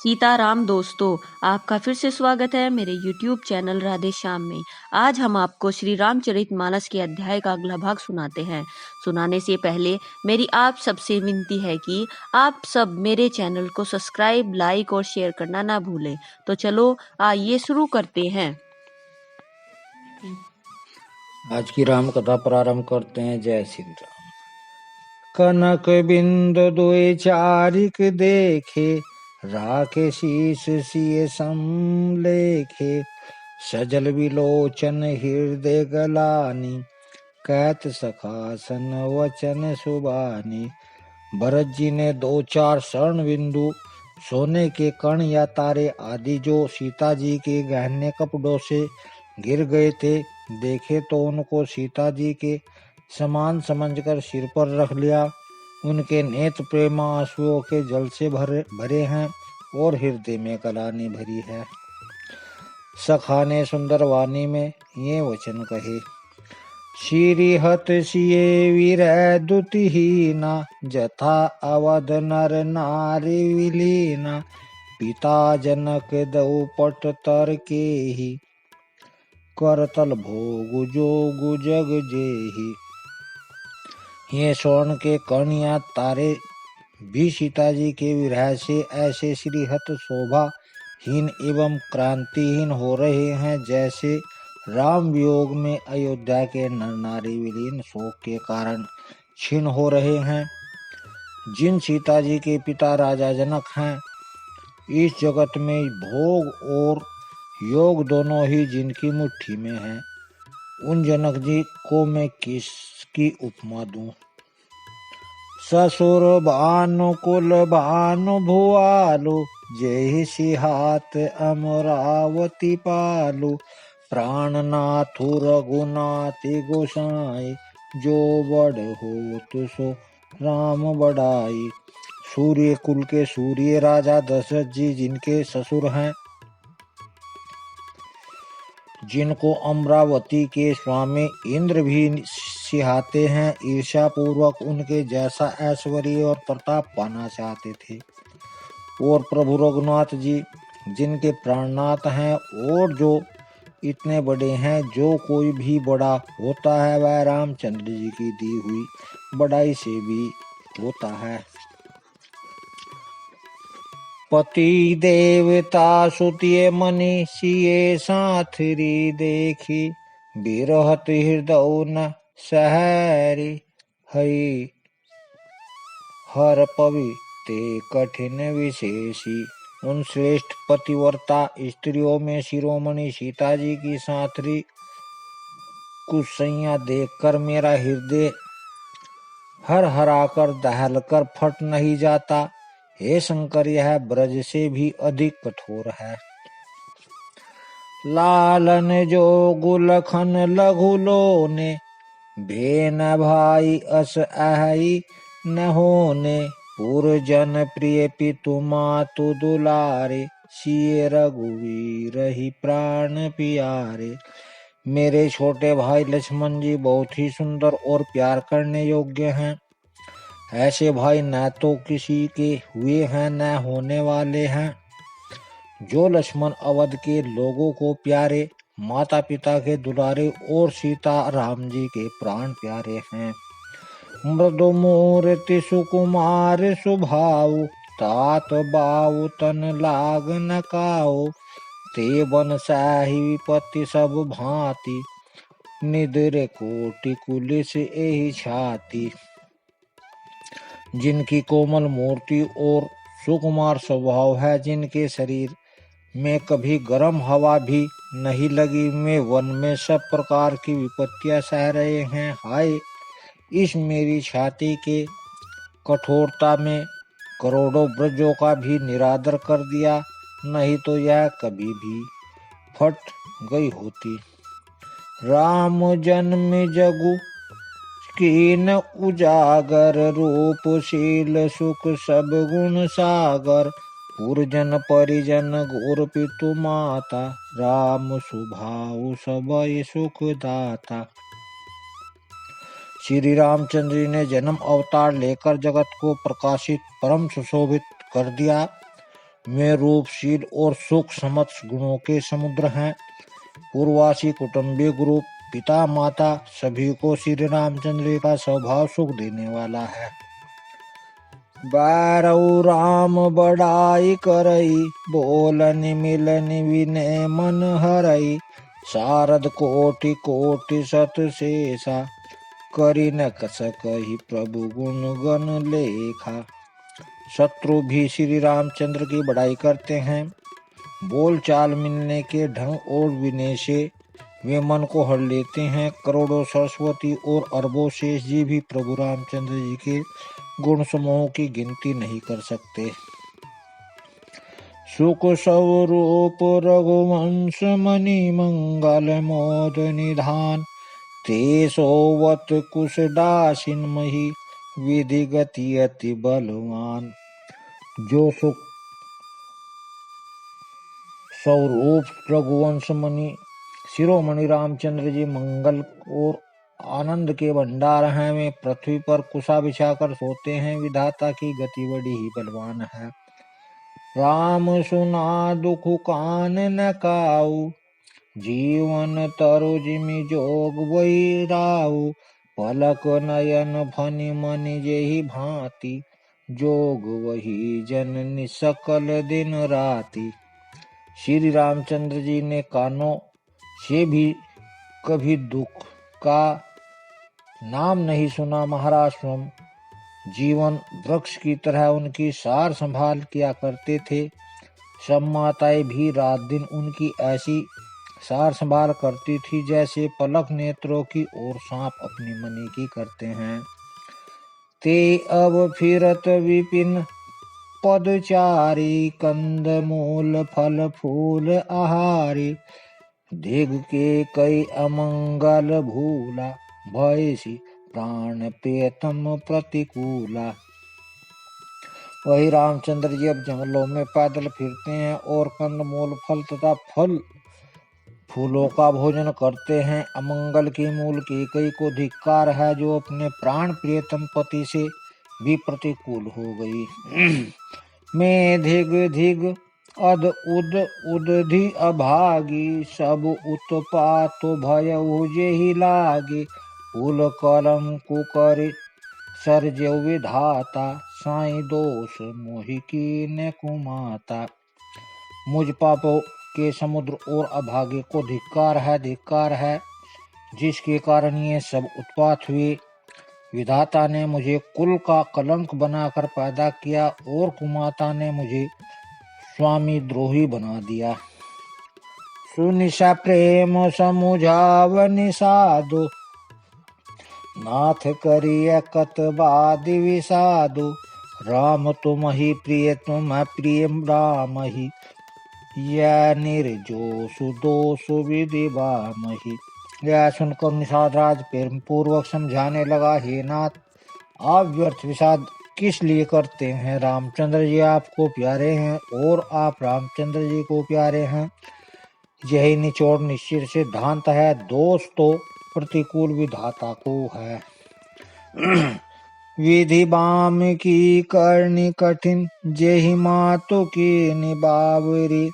सीताराम दोस्तों, आपका फिर से स्वागत है मेरे YouTube चैनल राधे श्याम में। आज हम आपको श्री रामचरितमानस के अध्याय का अगला भाग सुनाते हैं। सुनाने से पहले मेरी आप सबसे विनती है कि आप सब मेरे चैनल को सब्सक्राइब, लाइक और शेयर करना ना भूलें। तो चलो आइए शुरू करते हैं। आज की राम कथा प्रारंभ करते हैं। जय श्री राम। कनक बिंदु दुई चारिक देखे, राखे शीस सिय समलेखे। सजल विलोचन हृदय गलानी, कहत सखासन वचन सुबानी। भरत जी ने दो चार स्वर्ण बिंदु, सोने के कण या तारे आदि जो सीता जी के गहने कपड़ों से गिर गए थे, देखे तो उनको सीता जी के समान समझकर सिर पर रख लिया। उनके नेत्र प्रेम आंसुओं के जल से भरे हैं और हृदय में गलानी भरी है। सखा ने सुंदर वाणी में ये वचन कहे, श्रीहत सिये विरह दुतिहीना, जथा अवध नर नारी विलीना। पिता जनक दऊ पट तर के ही, करतल भोग जोग जग जेहि। ये स्वर्ण के कण या तारे भी सीता जी के विरह से ऐसे श्रीहत शोभाहीन एवं क्रांतिहीन हो रहे हैं, जैसे राम वियोग में अयोध्या के नर नारी विलीन शोक के कारण क्षीण हो रहे हैं। जिन सीता जी के पिता राजा जनक हैं, इस जगत में भोग और योग दोनों ही जिनकी मुट्ठी में है, उन जनक जी को मैं किसकी उपमा दूं। ससुर भानु कुल भानु भुआलु, जय सिहात अमरावती पालु। प्राणनाथु रघुनाथि गोसाई, जो बड़ हो सो राम बड़ाई। सूर्य कुल के सूर्य राजा दशरथ जी जिनके ससुर हैं, जिनको अमरावती के स्वामी इंद्र भी सिहाते हैं, ईर्ष्या पूर्वक उनके जैसा ऐश्वर्य और प्रताप पाना चाहते थे। और प्रभु रघुनाथ जी जिनके प्राणनाथ हैं और जो इतने बड़े हैं, जो कोई भी बड़ा होता है वह रामचंद्र जी की दी हुई बड़ाई से भी होता है। पति देवता सुतिय मनि, सिए साथरी देखी। बिरहत हृदय न सहरी, हई हर पविते कठिन विशेषी। उन श्रेष्ठ पतिव्रता स्त्रियों में शिरोमणि सीता जी की साथरी कुसैया देखकर मेरा हृदय हर हराकर दहलकर फट नहीं जाता। हे शंकर, यह ब्रज से भी अधिक कठोर है। लालन जो गुलखन लघु लोने, भेन भाई अस अहि न होने। पुरजन प्रिय पितु मातु दुलारे, सिय रघुवीर ही प्राण प्यारे। मेरे छोटे भाई लक्ष्मण जी बहुत ही सुंदर और प्यार करने योग्य हैं। ऐसे भाई न तो किसी के हुए हैं न होने वाले हैं। जो लक्ष्मण अवध के लोगों को प्यारे, माता पिता के दुलारे और सीता राम जी के प्राण प्यारे हैं। मृदु मूर्ति सुकुमार सुभाव, तात बाऊ तन लाग न काओ। ते बन साहि विपत्ति सब भांति, निद्र कोटि कुलिस एहि छाती। जिनकी कोमल मूर्ति और सुकुमार स्वभाव है, जिनके शरीर में कभी गर्म हवा भी नहीं लगी, में वन में सब प्रकार की विपत्तियां सह रहे हैं। हाय, इस मेरी छाती के कठोरता में करोड़ों ब्रजों का भी निरादर कर दिया, नहीं तो यह कभी भी फट गई होती। राम जन्म जगु कीन उजागर, रूपशील सुख सब गुण सागर। पुरजन परिजन घोर पितु माता, राम सुभाव सबय सुख दाता। श्री रामचंद्र जी ने जन्म अवतार लेकर जगत को प्रकाशित परम सुशोभित कर दिया। में रूपशील और सुख समस्त गुणों के समुद्र हैं। पूर्वासी कुटुंबी गुरु पिता माता सभी को श्री रामचंद्र जी का स्वभाव सुख देने वाला है। बारऊ राम बड़ाई करई, बोलन मिलन विनय मन हरई। शारद कोटि कोटि सत शेषा, करि न सकहि प्रभु गुण गण लेखा। शत्रु भी श्री रामचंद्र की बड़ाई करते हैं। बोल चाल मिलने के ढंग और विनय से वे मन को हर लेते हैं। करोड़ों सरस्वती और अरबों शेष जी भी प्रभु रामचंद्र जी के गुण समूह की गिनती नहीं कर सकते। सुख स्वरूप रघुवंश मणि मंगल मोद निधान, ते सोवत कुश दासिन मही, विधि गति अति बलवान। जो सुख स्वरूप रघुवंश मणि शिरोमणि रामचंद्र जी मंगल और आनंद के भंडार हैं। वे पृथ्वी पर कुशा बिछाकर सोते हैं। विधाता की गति बड़ी ही बलवान है। राम सुना दुख कान न काऊ, जीवन तरु जिमि जोग वही राऊ। पलक नयन फनि मनि जेहि भांति, जोग वही जननि सकल दिन राति। श्री रामचंद्र जी ने कानों से भी कभी दुख का नाम नहीं सुना। महाराज स्वयं जीवन वृक्ष की तरह उनकी सार संभाल किया करते थे। सब माताएं भी रात दिन उनकी ऐसी सार संभाल करती थी जैसे पलक नेत्रों की और सांप अपनी मनी की करते हैं। ते अब फिरत विपिन पदचारी, कंद मूल फल फूल आहारी। दिग के कई अमंगल भूला, भयसी प्राण प्रियतम प्रतिकूला। वही रामचंद्र जी अब जंगलों में पैदल फिरते हैं और कंदमूल फल तथा फल फूलों का भोजन करते हैं। अमंगल की मूल कैकई को धिक्कार है, जो अपने प्राण प्रियतम पति से भी प्रतिकूल हो गई। मैं धिग धिग अद उद उदधि अभागी, सब उत्पात भय जेहि लागे। कुल करम कुकरि सर्जौ विधाता, साई दोष मोहि कीन्ह कुमाता। मुझ पापों के समुद्र और अभागे को धिक्कार है, जिसके कारण ये सब उत्पात हुए। विधाता ने मुझे कुल का कलंक बनाकर पैदा किया और कुमाता ने मुझे स्वामी द्रोही बना दिया। सुनिशा प्रेम समुझावनि साधु, नाथ करिय कतवादि विषादु। राम तुम ही प्रिय तुम प्रिय राम ही, यह निर्जोषु दोषु विधि बामहि। यह सुनकर निषाद राज प्रेम पूर्वक समझाने लगा, हे नाथ, आप व्यर्थ विषाद किस लिए करते हैं? रामचंद्र जी आपको प्यारे हैं और आप रामचंद्र जी को प्यारे हैं। यही निचोड़ निश्चित सिद्धांत है। दोष तो प्रतिकूल विधाता को है। विधि बाम की करनी कठिन, जेहि मातु की निबावरी।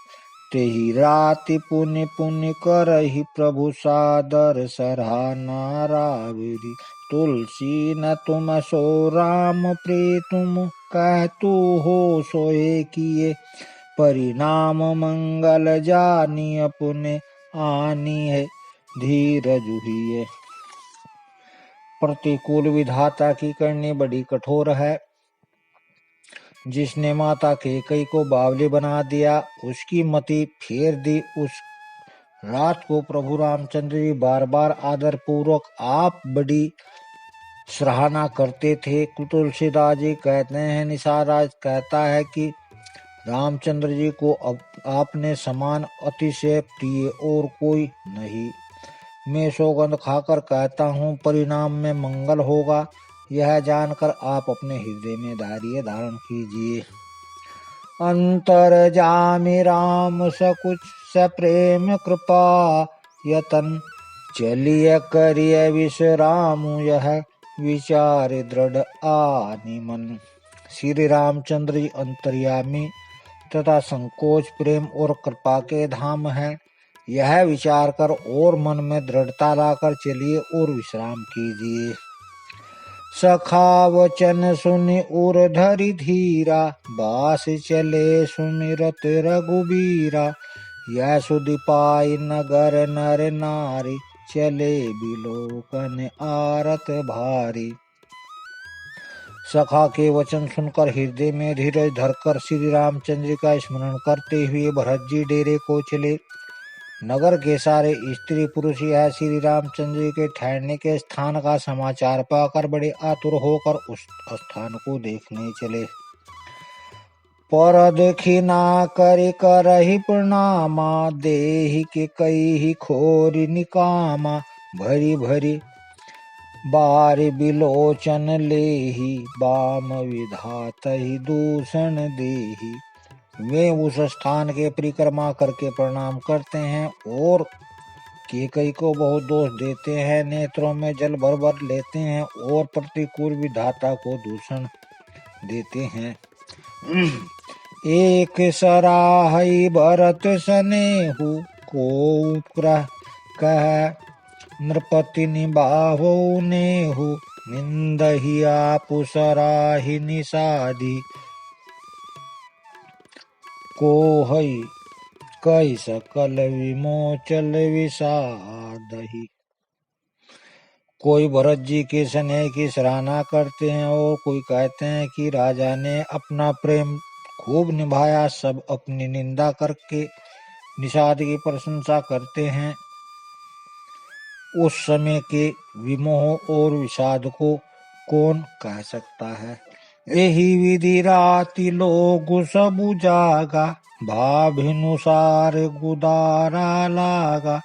तेहि राति पुण्य पुण्य करहि, प्रभु सादर सराहना रावरी। तुलसी न तुम सो राम प्रीतुम, कहतु हो सोए किए। परिणाम मंगल जानी, अपने आनी है धीरज हुई। प्रतिकूल विधाता की करनी बड़ी कठोर है। जिसने माता कैकई को बावली बना दिया, उसकी मति फेर दी। उस रात को प्रभु रामचंद्र जी बार बार आदर पूर्वक आप बड़ी सराहना करते थे। तुलसीदास जी कहते हैं, निषाद कहता है कि रामचंद्र जी को अब आपने समान अतिशय प्रिय और कोई नहीं। मैं सौगंध खाकर कहता हूँ, परिणाम में मंगल होगा। यह जानकर आप अपने हृदय में धारण कीजिए। अंतर जामि राम सकुच सप्रेम कृपा, यतन चलिय करिय विश्राम। यह विचार दृढ़ आनि मन। श्री रामचंद्र जी अंतर्यामी तथा संकोच प्रेम और कृपा के धाम है। यह विचार कर और मन में दृढ़ता लाकर चलिए और विश्राम कीजिए। सखा वचन सुनि उर धरि धीरा, बास चले सुमिरत रघुबीरा। यह सुधि पाई नगर नर नारी, चले बिलोकन आरत भारी। सखा के वचन सुनकर हृदय में धीरज धरकर श्री रामचंद्र का स्मरण करते हुए भरत जी डेरे को चले। नगर के सारे स्त्री पुरुष यह श्री रामचंद्र के ठहरने के स्थान का समाचार पाकर बड़े आतुर होकर उस स्थान को देखने चले। पर देखिना करि करहि प्रणामा, देहि के कई खोरि निकामा। भरी भरी बारि बिलोचन लेहि, बाम विधातहि दूषण देहि। वे उस स्थान के परिक्रमा करके प्रणाम करते हैं और केकई को बहुत दोष देते हैं, नेत्रों में जल भर भर लेते हैं और प्रतिकूल विधाता को दूषण देते हैं। एक सराहई भरत सनेहु, को कह नृपति निभावो नेहु। निंदहि आपु सराहि निषादि, को हई कई सकल विमोचल विषादहि। कोई भरत जी के स्नेह की सराहना करते हैं और कोई कहते हैं कि राजा ने अपना प्रेम खूब निभाया। सब अपनी निंदा करके निषाद की प्रशंसा करते हैं। उस समय के विमोह और विषाद को कौन कह सकता है। यही विधि राति लोग सब जागा, भाभिनुसार गुदारा लागा।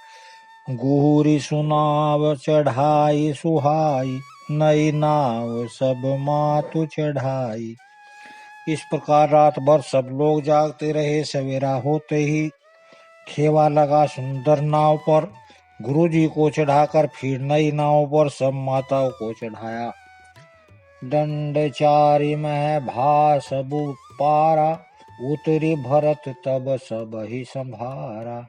गुहरी सुनाव चढ़ाई सुहाई, नई नाव सब मातु चढ़ाई। इस प्रकार रात भर सब लोग जागते रहे। सवेरा होते ही खेवा लगा सुंदर नाव पर। गुरुजी को चढ़ाकर फिर नई नाव पर सब माताओं को चढ़ाया। दंड चारि मह भा सबु पारा, उतरी भरत तब सब ही संभारा।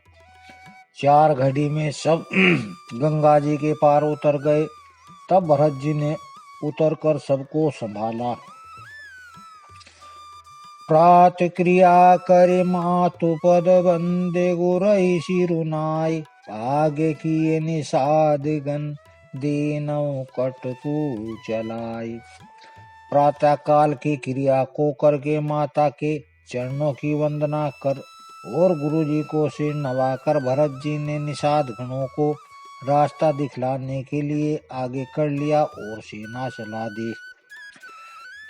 4 घड़ी में सब गंगा जी के पार उतर गए। तब भरत जी ने उतर कर सबको संभाला। प्रात क्रिया करे मातु पद बंदे, गुरई सिरुनाई। आगे किए निषाद गण, दीनौ कटकू चलाई। प्रातः काल की क्रिया को करके माता के चरणों की वंदना कर और गुरुजी को सिर नवाकर भरत जी ने निषाद गणों को रास्ता दिखलाने के लिए आगे कर लिया और सेना चला दी।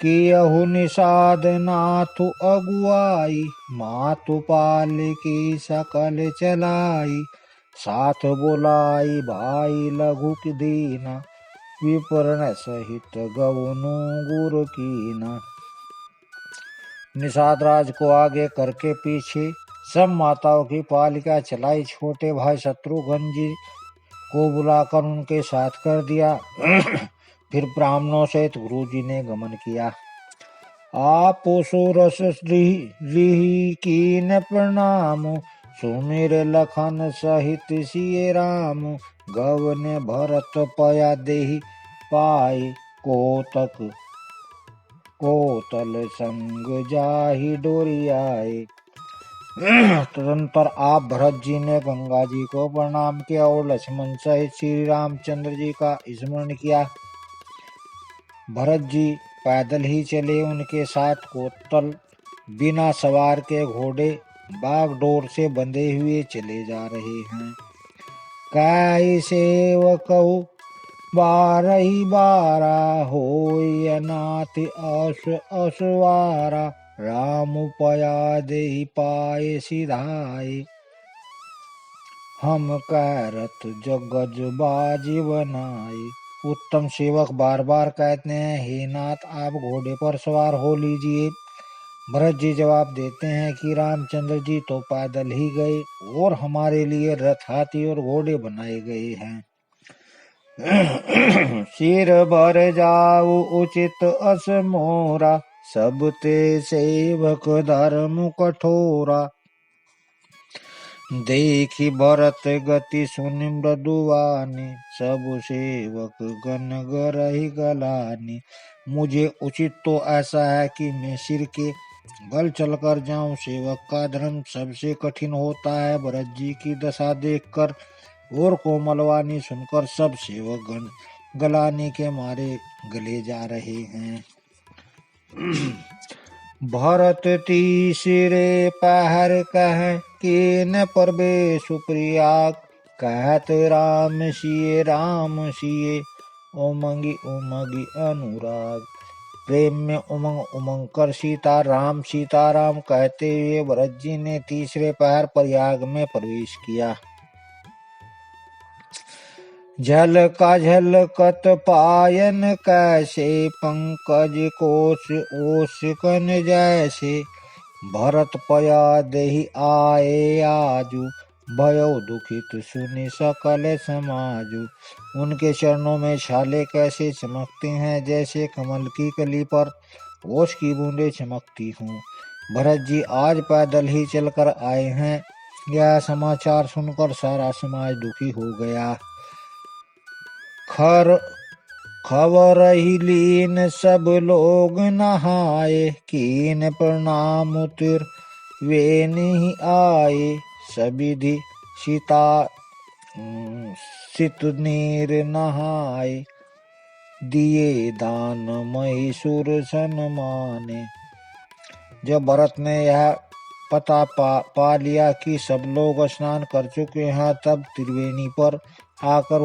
कियहु निषाद नाथु अगुआई, मातु पाल की सकल चलाई। साथ बोलाई भाई लघु की दीना, विपर्ण सहित गवनु गुरु कीना। निषाद राज को आगे करके पीछे सब माताओं की पालिका चलाई। छोटे भाई शत्रुघ्न जी को बुलाकर उनके साथ कर दिया। फिर ब्राह्मणों सहित गुरु जी ने गमन किया। आप सुरस रिहि कीन प्रणाम, सुमिर लखन सहित सिय राम। गवने भरत पया देहि पाई, कोतल संग जाहि डोरियाए। तदंतर आप भरत जी ने गंगा जी को प्रणाम किया और लक्ष्मण सहित श्री रामचंद्र जी का स्मरण किया। भरत जी पैदल ही चले। उनके साथ कोतल बिना सवार के घोड़े बागडोर से बंधे हुए चले जा रहे हैं। काई सेवकऊ बारही बारा, होय अनाथ असवारा। राम पया देहि पाए सिधाए, हम कहरत जगज बाजी बनाए। उत्तम सेवक बार बार कहते हैं, हे नाथ आप घोड़े पर सवार हो लीजिए। भरत जी जवाब देते हैं कि रामचंद्र जी तो पैदल ही गए और हमारे लिए रथ हाथी और घोड़े बनाए गए हैं। सिर भर जाऊ उचित अस मोरा, सब ते सेवक धर्म कठोरा। देखी भरत गति सुनि मृदुवानी, सब सेवक गण गरहि गलानी। मुझे उचित तो ऐसा है कि मैं सिर के बल चलकर जाऊं। सेवक का धर्म सबसे कठिन होता है। भरत जी की दशा देखकर और कोमलवाणी सुनकर सब सेवक गण गलाने के मारे गले जा रहे हैं। भरत तीसरे पहर कह कीन प्रवेश प्रियाग। कहत राम सिए उमंगी उमंगी अनुराग। प्रेम में उमंग उमंग कर सीताराम कहते हुए भरत जी ने तीसरे पहर प्रयाग में प्रवेश किया। झलका झलकत पायन कैसे, पंकज कोश ओसकन जैसे। भरत पया देहि आए आजू, भयो दुखित सुनि सकल समाजू। उनके चरणों में छाले कैसे चमकते हैं, जैसे कमल की कली पर ओस की बूंदें चमकती हूँ। भरत जी आज पैदल ही चलकर आए हैं। यह समाचार सुनकर सारा समाज दुखी हो गया। खबर ही लीन सब लोग नहाए, कीन प्रणाम उतिर वे नहीं आए। सबिधि सीता सित नीर नहाए, दिए दान महिषुर सन्माने। जब भरत ने यह पता पा लिया कि सब लोग स्नान कर चुके हैं, तब त्रिवेणी पर आकर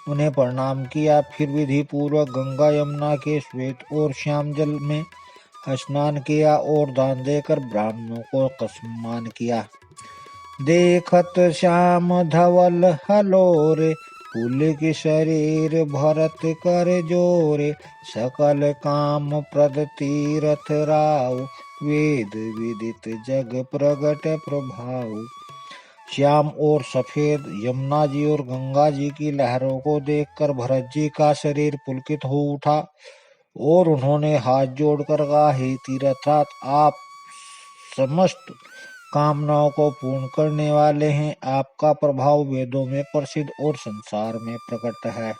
उन्हें प्रणाम किया। फिर विधि पूर्वक गंगा यमुना के श्वेत और श्याम जल में स्नान किया और दान देकर ब्राह्मणों को सम्मान किया। देखत श्याम धवल हलोरे, पुलक शरीर भरत कर जोरे। सकल काम प्रद तीरथ राव, वेद विदित जग प्रगट प्रभाव। श्याम और सफेद यमुना जी और गंगा जी की लहरों को देखकर भरत जी का शरीर पुलकित हो उठा और उन्होंने हाथ जोड़कर कहा, हे तीर्थराज, आप समस्त कामनाओं को पूर्ण करने वाले हैं। आपका प्रभाव वेदों में प्रसिद्ध और संसार में प्रकट है।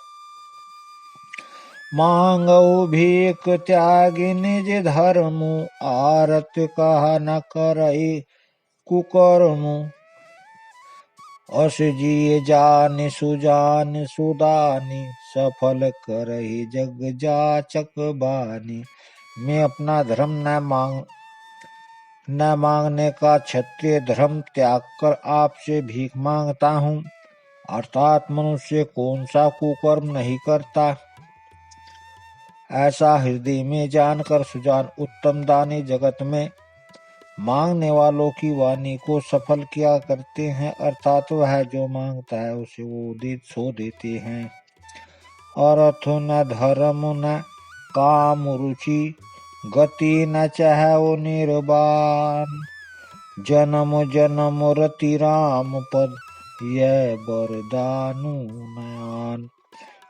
मांगो भीख त्यागी निज धर्म, आरत कहा न करई कुकर्म। अस जिय जान सुजान सुदानी, सफल करहि जग जाचक बानी। मैं अपना धर्म न मांगने का क्षत्रिय धर्म त्याग कर आपसे भीख मांगता हूँ। अर्थात मनुष्य कौन सा कुकर्म नहीं करता, ऐसा हृदय में जानकर सुजान उत्तम दानी जगत में मांगने वालों की वाणी को सफल किया करते हैं। अर्थात वह जो मांगता है उसे वो सो देते हैं। अर्थ न धर्म न काम रुचि, गति न चाहो निर्वाण। जन्म जन्म रति राम पद, यह वरदानु नयान।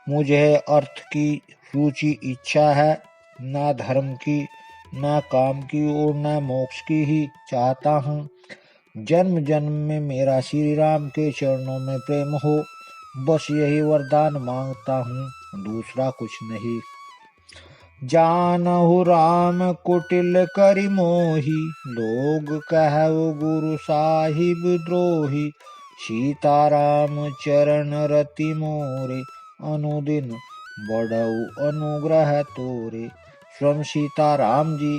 मुझे अर्थ की रुचि इच्छा है, न धर्म की, न काम की और न मोक्ष की ही चाहता हूँ। जन्म जन्म में मेरा श्री राम के चरणों में प्रेम हो, बस यही वरदान मांगता हूँ, दूसरा कुछ नहीं। जानहु राम कुटिल करि मोहि, लोग कहु गुरु साहिब द्रोही। सीताराम चरण रति मोरे, अनुदिन बढ़ऊ अनुग्रह तोरे। स्वयं सीताराम जी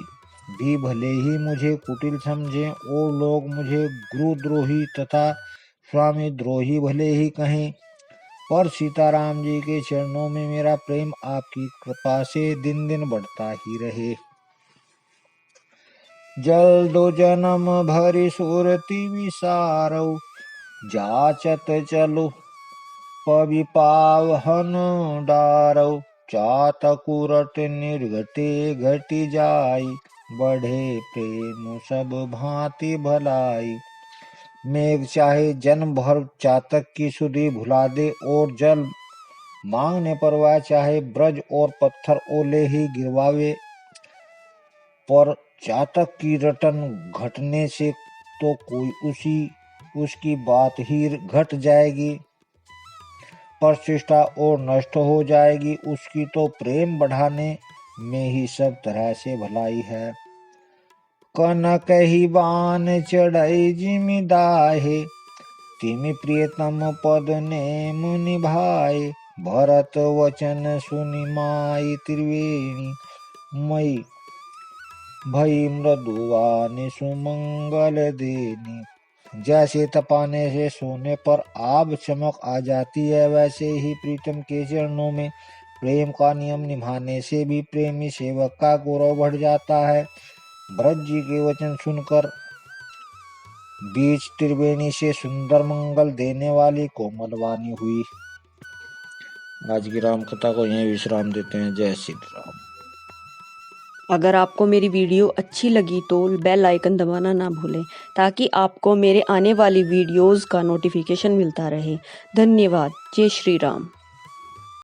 भी भले ही मुझे कुटिल समझें और लोग मुझे गुरुद्रोही तथा स्वामी द्रोही भले ही कहें, पर सीताराम जी के चरणों में मेरा प्रेम आपकी कृपा से दिन दिन बढ़ता ही रहे। जल्दो जन्म भरि सुरति विसारौ, जाचत चलु पवि पावहन डारौ। चातकुरट निर्घटे घटि जाई, बढ़े प्रेम सब भांति भलाई। मेघ चाहे जन्म भर चातक की सुधि भुला दे और जल मांगने पर वह चाहे ब्रज और पत्थर ओले ही गिरवावे, पर चातक की रटन घटने से तो कोई उसकी बात ही घट जाएगी, प्रतिष्ठा और नष्ट हो जाएगी। उसकी तो प्रेम बढ़ाने में ही सब तरह से भलाई है। कनक ही बान चढ़ई जिमिदाहे, तिमि प्रियतम पद नेम निभाए। भरत वचन सुनि माई त्रिवेणी, मई भई मृदुवानि सुमंगल देनी। जैसे तपाने से सोने पर आब चमक आ जाती है, वैसे ही प्रीतम के चरणों में प्रेम का नियम निभाने से भी प्रेमी सेवक का गौरव बढ़ जाता है। भरत जी के वचन सुनकर बीच त्रिवेणी से सुंदर मंगल देने वाली कोमल वाणी हुई। आज की राम कथा को यहीं विश्राम देते हैं। जय श्री राम। अगर आपको मेरी वीडियो अच्छी लगी तो बेल आइकन दबाना ना भूलें, ताकि आपको मेरे आने वाली वीडियोस का नोटिफिकेशन मिलता रहे। धन्यवाद। जय श्री राम।